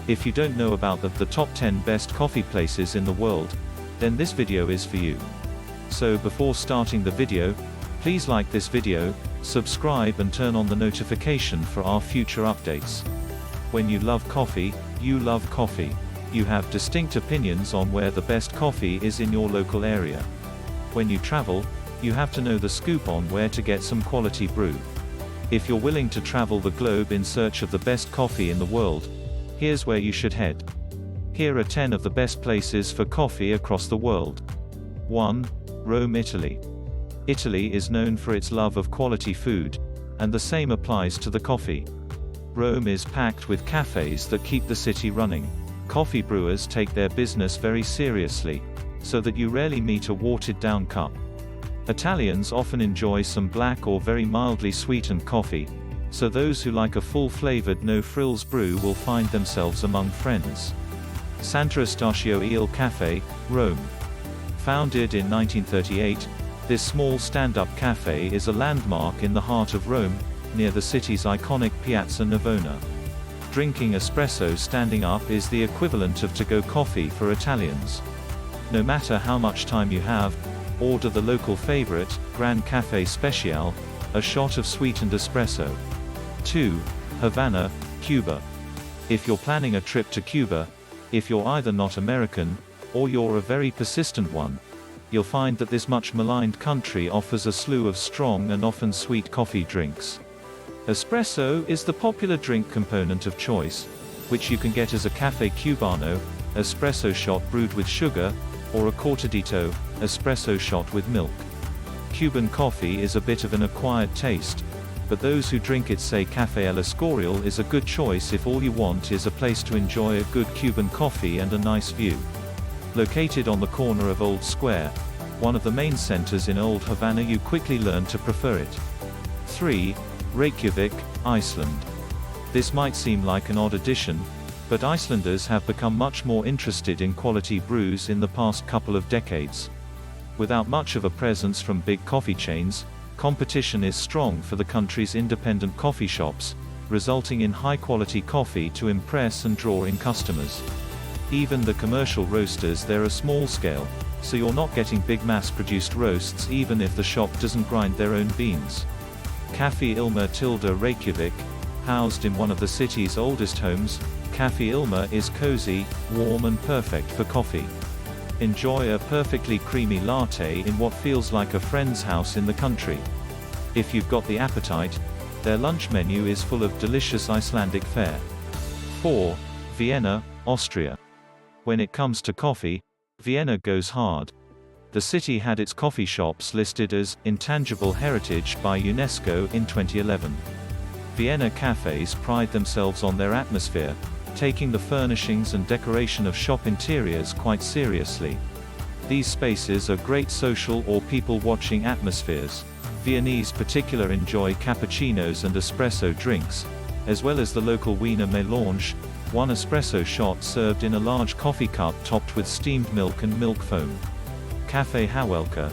If you don't know about the top 10 best coffee places in the world, then this video is for you. So before starting the video, please like this video, subscribe and turn on the notification for our future updates. When you love coffee, you love coffee. You have distinct opinions on where the best coffee is in your local area. When you travel, you have to know the scoop on where to get some quality brew. If you're willing to travel the globe in search of the best coffee in the world, here's where you should head. Here are 10 of the best places for coffee across the world. 1. Rome, Italy. Italy is known for its love of quality food, and the same applies to the coffee. Rome is packed with cafes that keep the city running. Coffee brewers take their business very seriously, so that you rarely meet a watered-down cup. Italians often enjoy some black or very mildly sweetened coffee, so those who like a full-flavored no-frills brew will find themselves among friends. Sant'Eustachio Il Cafe, Rome. Founded in 1938, this small stand-up cafe is a landmark in the heart of Rome, near the city's iconic Piazza Navona. Drinking espresso standing up is the equivalent of to-go coffee for Italians. No matter how much time you have, order the local favorite, Gran Café Special, a shot of sweetened espresso. 2. Havana, Cuba. If you're planning a trip to Cuba, if you're either not American, or you're a very persistent one, you'll find that this much maligned country offers a slew of strong and often sweet coffee drinks. Espresso is the popular drink component of choice, which you can get as a Café Cubano, espresso shot brewed with sugar, or a cortadito, espresso shot with milk. Cuban coffee is a bit of an acquired taste, but those who drink it say Café El Escorial is a good choice if all you want is a place to enjoy a good Cuban coffee and a nice view. Located on the corner of Old Square, one of the main centers in Old Havana, you quickly learn to prefer it. 3. Reykjavik, Iceland. This might seem like an odd addition, but Icelanders have become much more interested in quality brews in the past couple of decades. Without much of a presence from big coffee chains, competition is strong for the country's independent coffee shops, resulting in high-quality coffee to impress and draw in customers. Even the commercial roasters there are small scale, so you're not getting big mass-produced roasts even if the shop doesn't grind their own beans. Café Ilma tilde Reykjavik, housed in one of the city's oldest homes, Café Ilma is cozy, warm and perfect for coffee. Enjoy a perfectly creamy latte in what feels like a friend's house in the country. If you've got the appetite, their lunch menu is full of delicious Icelandic fare. 4. Vienna, Austria. When it comes to coffee, Vienna goes hard. The city had its coffee shops listed as intangible heritage by UNESCO in 2011. Vienna cafes pride themselves on their atmosphere, taking the furnishings and decoration of shop interiors quite seriously. These spaces are great social or people-watching atmospheres. Viennese particularly enjoy cappuccinos and espresso drinks, as well as the local Wiener Melange, one espresso shot served in a large coffee cup topped with steamed milk and milk foam. Café Howellka,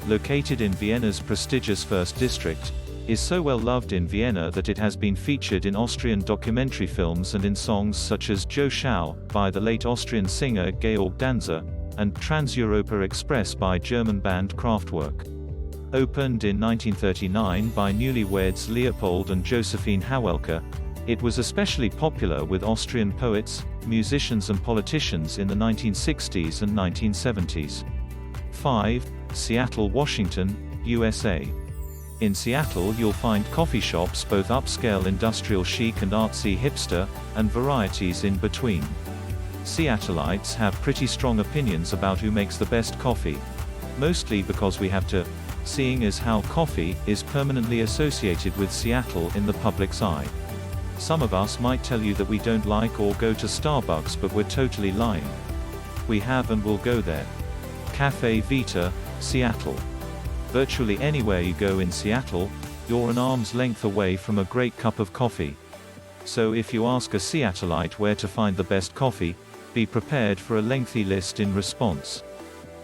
located in Vienna's prestigious First District, is so well loved in Vienna that it has been featured in Austrian documentary films and in songs such as Jo Schau, by the late Austrian singer Georg Danzer, and Trans-Europa Express by German band Kraftwerk. Opened in 1939 by newlyweds Leopold and Josephine Howellka, it was especially popular with Austrian poets, musicians and politicians in the 1960s and 1970s. 5. Seattle, Washington, USA. In Seattle you'll find coffee shops both upscale industrial chic and artsy hipster, and varieties in between. Seattleites have pretty strong opinions about who makes the best coffee. Mostly because we have to, seeing as how coffee is permanently associated with Seattle in the public's eye. Some of us might tell you that we don't like or go to Starbucks, but we're totally lying. We have and will go there. Café Vita, Seattle. Virtually anywhere you go in Seattle, you're an arm's length away from a great cup of coffee. So if you ask a Seattleite where to find the best coffee, be prepared for a lengthy list in response.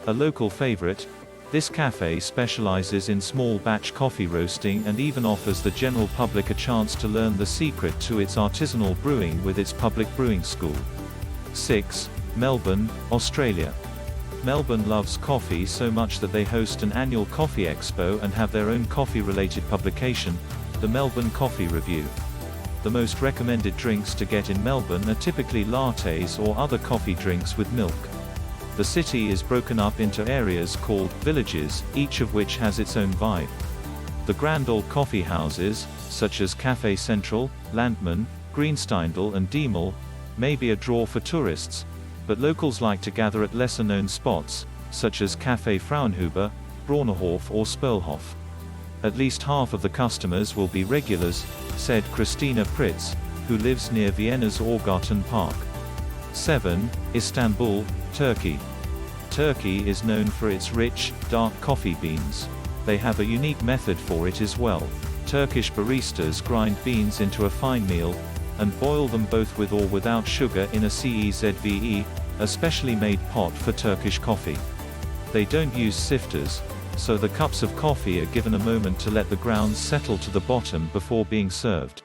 A local favorite, this cafe specializes in small batch coffee roasting and even offers the general public a chance to learn the secret to its artisanal brewing with its public brewing school. 6. Melbourne, Australia. Melbourne loves coffee so much that they host an annual coffee expo and have their own coffee-related publication, the Melbourne Coffee Review. The most recommended drinks to get in Melbourne are typically lattes or other coffee drinks with milk. The city is broken up into areas called villages, each of which has its own vibe. The grand old coffee houses, such as Café Central, Landmann, Greensteindl and Diemel, may be a draw for tourists, but locals like to gather at lesser-known spots, such as Café Fraunhofer, Braunerhof or Spurlhof. At least half of the customers will be regulars, said Christina Pritz, who lives near Vienna's Augarten Park. 7. Istanbul, Turkey. Turkey is known for its rich, dark coffee beans. They have a unique method for it as well. Turkish baristas grind beans into a fine meal, and boil them both with or without sugar in a CEZVE, a specially made pot for Turkish coffee. They don't use sifters, so the cups of coffee are given a moment to let the grounds settle to the bottom before being served.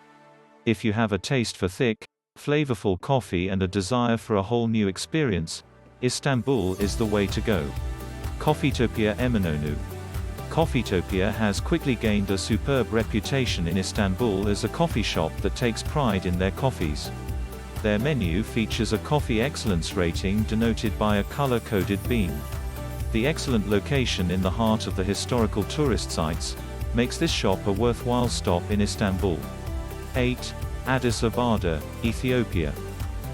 If you have a taste for thick, flavorful coffee and a desire for a whole new experience, Istanbul is the way to go. Coffeetopia Eminönü. Coffeetopia has quickly gained a superb reputation in Istanbul as a coffee shop that takes pride in their coffees. Their menu features a coffee excellence rating denoted by a color-coded bean. The excellent location in the heart of the historical tourist sites makes this shop a worthwhile stop in Istanbul. 8. Addis Ababa, Ethiopia.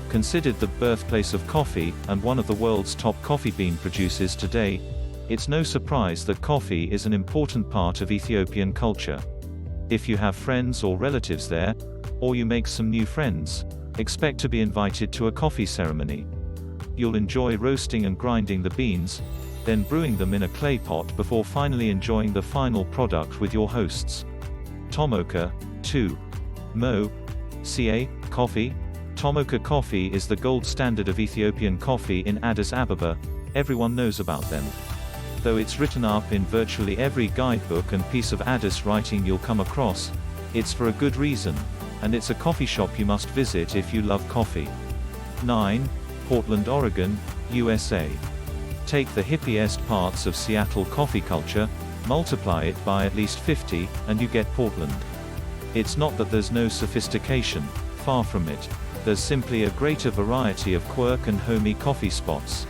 Considered the birthplace of coffee, and one of the world's top coffee bean producers today, it's no surprise that coffee is an important part of Ethiopian culture. If you have friends or relatives there, or you make some new friends, expect to be invited to a coffee ceremony. You'll enjoy roasting and grinding the beans, then brewing them in a clay pot before finally enjoying the final product with your hosts. Tomaka, 2. Mo. Ca. Coffee. Tomaka coffee is the gold standard of Ethiopian coffee in Addis Ababa. Everyone knows about them. Though it's written up in virtually every guidebook and piece of Addis writing you'll come across, it's for a good reason, and it's a coffee shop you must visit if you love coffee. 9. Portland, Oregon, USA. Take the hippiest parts of Seattle coffee culture, multiply it by at least 50, and you get Portland. It's not that there's no sophistication, far from it. There's simply a greater variety of quirk and homey coffee spots.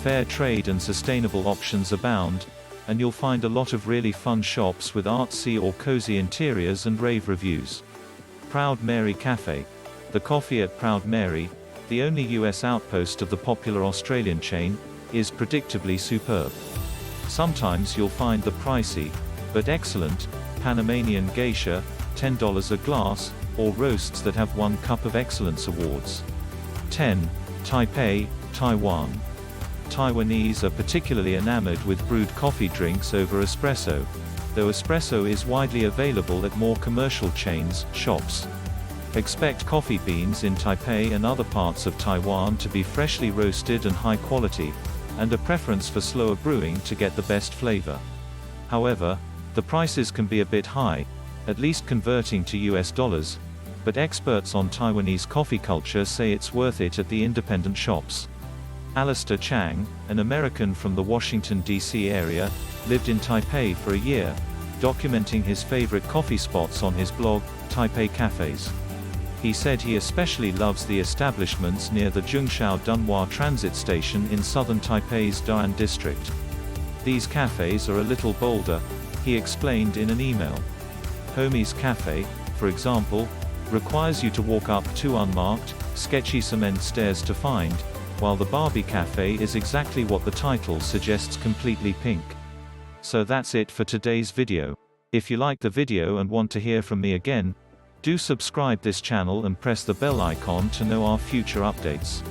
Fair trade and sustainable options abound, and you'll find a lot of really fun shops with artsy or cozy interiors and rave reviews. Proud Mary Cafe. The coffee at Proud Mary, the only US outpost of the popular Australian chain, is predictably superb. Sometimes you'll find the pricey, but excellent, Panamanian geisha, $10 a glass, or roasts that have won Cup of Excellence awards. 10. Taipei, Taiwan. Taiwanese are particularly enamored with brewed coffee drinks over espresso, though espresso is widely available at more commercial chains, shops. Expect coffee beans in Taipei and other parts of Taiwan to be freshly roasted and high quality, and a preference for slower brewing to get the best flavor. However, the prices can be a bit high, at least converting to US dollars, but experts on Taiwanese coffee culture say it's worth it at the independent shops. Alistair Chang, an American from the Washington, D.C. area, lived in Taipei for a year, documenting his favorite coffee spots on his blog, Taipei Cafes. He said he especially loves the establishments near the Zhengzhou Dunhua transit station in southern Taipei's Da'an district. These cafes are a little bolder, he explained in an email. Homie's Cafe, for example, requires you to walk up 2 unmarked, sketchy cement stairs to find, while the Barbie Cafe is exactly what the title suggests, completely pink. So that's it for today's video. If you liked the video and want to hear from me again, do subscribe this channel and press the bell icon to know our future updates.